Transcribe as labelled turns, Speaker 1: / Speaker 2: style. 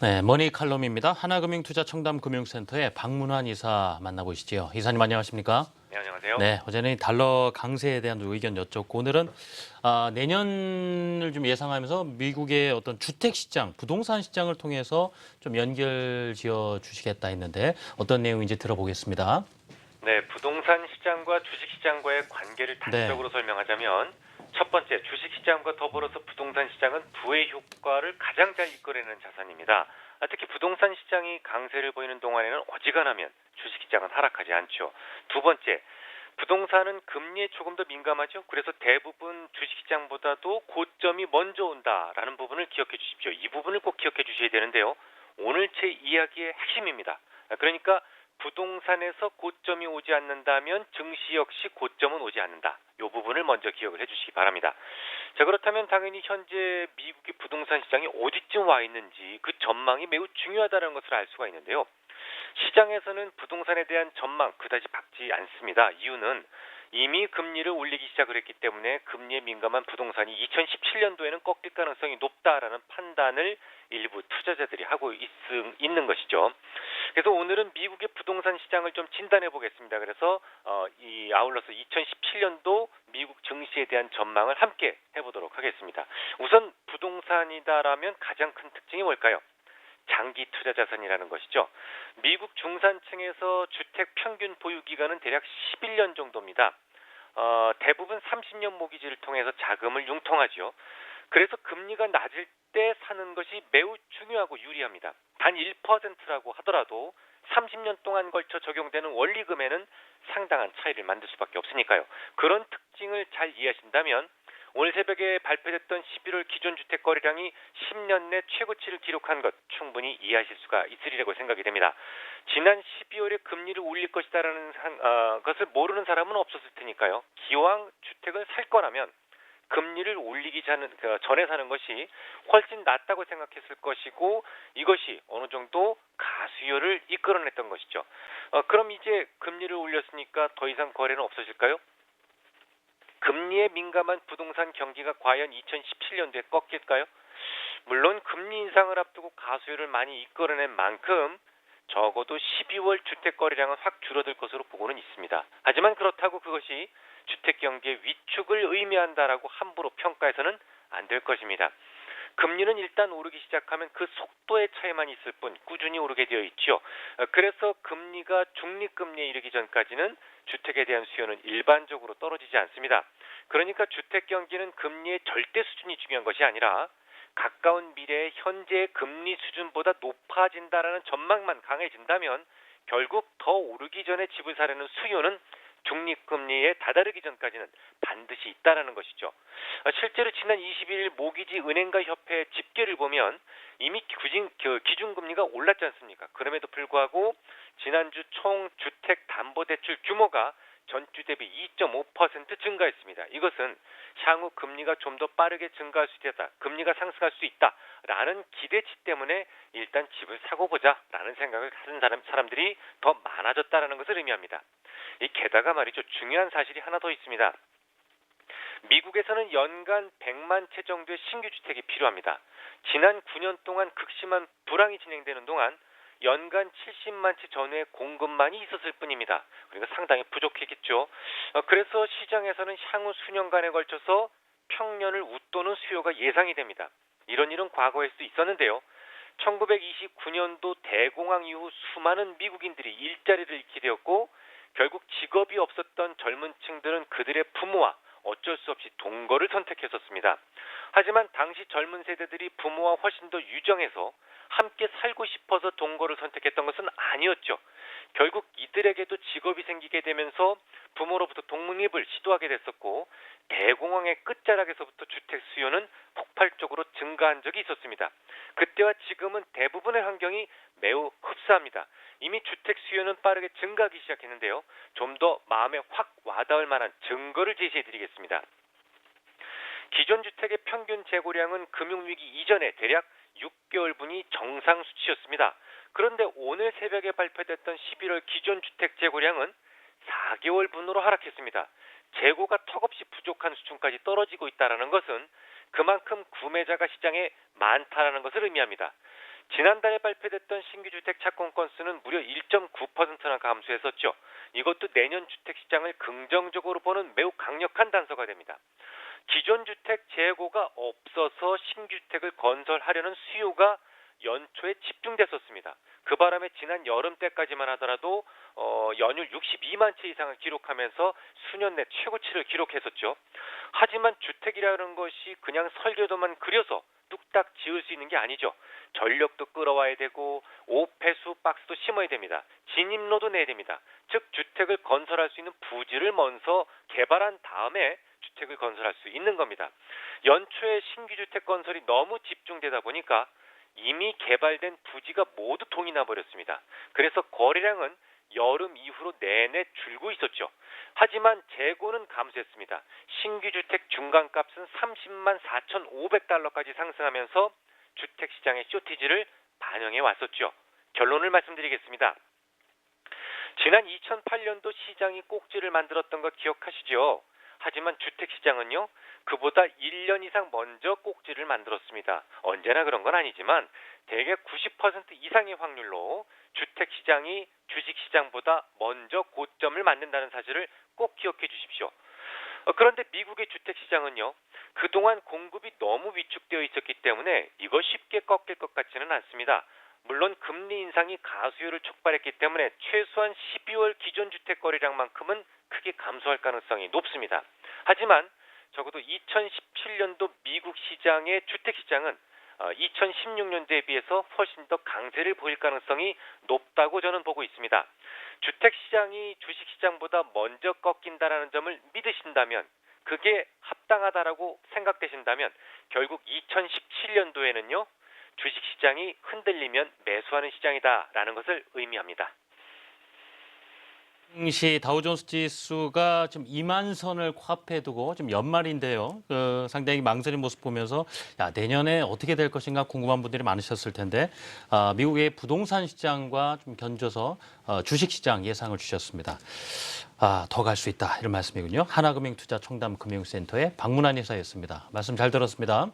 Speaker 1: 네, 머니 칼럼입니다. 하나금융투자청담금융센터의 박문환 이사 만나보시죠. 이사님 안녕하십니까?
Speaker 2: 네, 안녕하세요.
Speaker 1: 네, 어제는 달러 강세에 대한 의견 여쭙고 오늘은 내년을 좀 예상하면서 미국의 어떤 주택 시장, 부동산 시장을 통해서 좀 연결 지어 주시겠다 했는데 어떤 내용인지 들어보겠습니다.
Speaker 2: 네, 부동산 시장과 주식 시장과의 관계를
Speaker 1: 네,
Speaker 2: 단적으로 설명하자면 첫 번째, 주식 시장과 더불어서 부동산 시장은 부의 효과를 가장 잘 이끌어내는 자산입니다. 특히 부동산 시장이 강세를 보이는 동안에는 어지간하면 주식 시장은 하락하지 않죠. 두 번째, 부동산은 금리에 조금 더 민감하죠. 그래서 대부분 주식시장보다도 고점이 먼저 온다라는 부분을 기억해 주십시오. 이 부분을 꼭 기억해 주셔야 되는데요. 오늘 제 이야기의 핵심입니다. 그러니까 부동산에서 고점이 오지 않는다면 증시 역시 고점은 오지 않는다. 이 부분을 먼저 기억을 해주시기 바랍니다. 자, 그렇다면 당연히 현재 미국의 부동산 시장이 어디쯤 와 있는지 그 전망이 매우 중요하다는 것을 알 수가 있는데요. 시장에서는 부동산에 대한 전망 그다지 밝지 않습니다. 이유는 이미 금리를 올리기 시작을 했기 때문에 금리에 민감한 부동산이 2017년도에는 꺾일 가능성이 높다라는 판단을 일부 투자자들이 하고 있는 것이죠. 그래서 오늘은 미국의 부동산 시장을 좀 진단해 보겠습니다. 그래서 아울러서 2017년도 미국 증시에 대한 전망을 함께 해보도록 하겠습니다. 우선 부동산이다라면 가장 큰 특징이 뭘까요? 장기 투자 자산이라는 것이죠. 미국 중산층에서 주택 평균 보유 기간은 대략 11년 정도입니다. 대부분 30년 모기지를 통해서 자금을 융통하죠. 그래서 금리가 낮을 때 사는 것이 매우 중요하고 유리합니다. 단 1%라고 하더라도 30년 동안 걸쳐 적용되는 원리금에는 상당한 차이를 만들 수밖에 없으니까요. 그런 특징을 잘 이해하신다면 오늘 새벽에 발표됐던 11월 기존 주택 거래량이 10년 내 최고치를 기록한 것 충분히 이해하실 수가 있으리라고 생각이 됩니다. 지난 12월에 금리를 올릴 것이다라는 것을 모르는 사람은 없었을 테니까요. 기왕 주택을 살 거라면 금리를 올리기 전에 사는 것이 훨씬 낫다고 생각했을 것이고 이것이 어느 정도 가수요를 이끌어냈던 것이죠. 그럼 이제 금리를 올렸으니까 더 이상 거래는 없어질까요? 금리에 민감한 부동산 경기가 과연 2017년도에 꺾일까요? 물론 금리 인상을 앞두고 가수요를 많이 이끌어낸 만큼 적어도 12월 주택 거래량은 확 줄어들 것으로 보고는 있습니다. 하지만 그렇다고 그것이 주택 경기의 위축을 의미한다라고 함부로 평가해서는 안 될 것입니다. 금리는 일단 오르기 시작하면 그 속도의 차이만 있을 뿐 꾸준히 오르게 되어 있죠. 그래서 금리가 중립금리에 이르기 전까지는 주택에 대한 수요는 일반적으로 떨어지지 않습니다. 그러니까 주택 경기는 금리의 절대 수준이 중요한 것이 아니라 가까운 미래에 현재의 금리 수준보다 높아진다라는 전망만 강해진다면 결국 더 오르기 전에 집을 사려는 수요는 중립금리에 다다르기 전까지는 반드시 있다라는 것이죠. 실제로 지난 21일 모기지 은행가 협회 집계를 보면 이미 기준금리가 올랐지 않습니까? 그럼에도 불구하고 지난주 총 주택담보대출 규모가 전주 대비 2.5% 증가했습니다. 이것은 향후 금리가 좀 더 빠르게 증가할 수 있다, 금리가 상승할 수 있다라는 기대치 때문에 일단 집을 사고 보자라는 생각을 하는 사람들이 더 많아졌다라는 것을 의미합니다. 게다가 말이죠, 중요한 사실이 하나 더 있습니다. 미국에서는 연간 100만 채 정도의 신규 주택이 필요합니다. 지난 9년 동안 극심한 불황이 진행되는 동안 연간 70만 채 전후의 공급만이 있었을 뿐입니다. 그러니까 상당히 부족했겠죠. 그래서 시장에서는 향후 수년간에 걸쳐서 평년을 웃도는 수요가 예상이 됩니다. 이런 일은 과거에도 있었는데요. 1929년도 대공황 이후 수많은 미국인들이 일자리를 잃게 되었고 결국 직업이 없었던 젊은 층들은 그들의 부모와 어쩔 수 없이 동거를 선택했었습니다. 하지만 당시 젊은 세대들이 부모와 훨씬 더 유정해서 함께 살고 싶어서 동거를 선택했던 것은 아니었죠. 결국 이들에게도 직업이 생기게 되면서 부모로부터 독립을 시도하게 됐었고 대공황의 끝자락에서부터 주택 수요는 폭발적으로 증가한 적이 있었습니다. 그때와 지금은 대부분의 환경이 매우 흡사합니다. 이미 주택 수요는 빠르게 증가하기 시작했는데요. 좀 더 마음에 확 와닿을 만한 증거를 제시해 드리겠습니다. 기존 주택의 평균 재고량은 금융위기 이전에 대략 6개월분이 정상 수치였습니다. 그런데 오늘 새벽에 발표됐던 11월 기존 주택 재고량은 4개월분으로 하락했습니다. 재고가 턱없이 부족한 수준까지 떨어지고 있다는 것은 그만큼 구매자가 시장에 많다라는 것을 의미합니다. 지난달에 발표됐던 신규 주택 착공 건수는 무려 1.9%나 감소했었죠. 이것도 내년 주택 시장을 긍정적으로 보는 매우 강력한 단서가 됩니다. 기존 주택 재고가 없어서 신규 주택을 건설하려는 수요가 연초에 집중됐었습니다. 그 바람에 지난 여름 때까지만 하더라도 연율 62만 채 이상을 기록하면서 수년 내 최고치를 기록했었죠. 하지만 주택이라는 것이 그냥 설계도만 그려서 뚝딱 지을 수 있는 게 아니죠. 전력도 끌어와야 되고 오폐수 박스도 심어야 됩니다. 진입로도 내야 됩니다. 즉 주택을 건설할 수 있는 부지를 먼저 개발한 다음에 주택을 건설할 수 있는 겁니다. 연초에 신규 주택 건설이 너무 집중되다 보니까 이미 개발된 부지가 모두 동이 나버렸습니다. 그래서 거래량은 여름 이후로 내내 줄고 있었죠. 하지만 재고는 감소했습니다. 신규 주택 중간값은 30만 4,500달러까지 상승하면서 주택 시장의 쇼티지를 반영해 왔었죠. 결론을 말씀드리겠습니다. 지난 2008년도 시장이 꼭지를 만들었던 거 기억하시죠? 하지만 주택 시장은요, 그보다 1년 이상 먼저 꼭지를 만들었습니다. 언제나 그런 건 아니지만 대개 90% 이상의 확률로 주택 시장이 주식 시장보다 먼저 고점을 만든다는 사실을 꼭 기억해 주십시오. 그런데 미국의 주택 시장은요, 그동안 공급이 너무 위축되어 있었기 때문에 이거 쉽게 꺾일 것 같지는 않습니다. 물론 금리 인상이 가수요를 촉발했기 때문에 최소한 12월 기존 주택 거래량만큼은 크게 감소할 가능성이 높습니다. 하지만 적어도 2017년도 미국 시장의 주택 시장은 2016년도에 비해서 훨씬 더 강세를 보일 가능성이 높다고 저는 보고 있습니다. 주택 시장이 주식 시장보다 먼저 꺾인다라는 점을 믿으신다면, 그게 합당하다라고 생각되신다면 결국 2017년도에는요, 주식 시장이 흔들리면 매수하는 시장이다라는 것을 의미합니다.
Speaker 1: 당시 다우존스 지수가 지금 2만 선을 코앞에 두고 지금 연말인데요. 상당히 망설인 모습 보면서 내년에 어떻게 될 것인가 궁금한 분들이 많으셨을 텐데 미국의 부동산 시장과 좀 견줘서 주식 시장 예상을 주셨습니다. 더 갈 수 있다 이런 말씀이군요. 하나금융투자청담금융센터의 박문환 이사였습니다. 말씀 잘 들었습니다.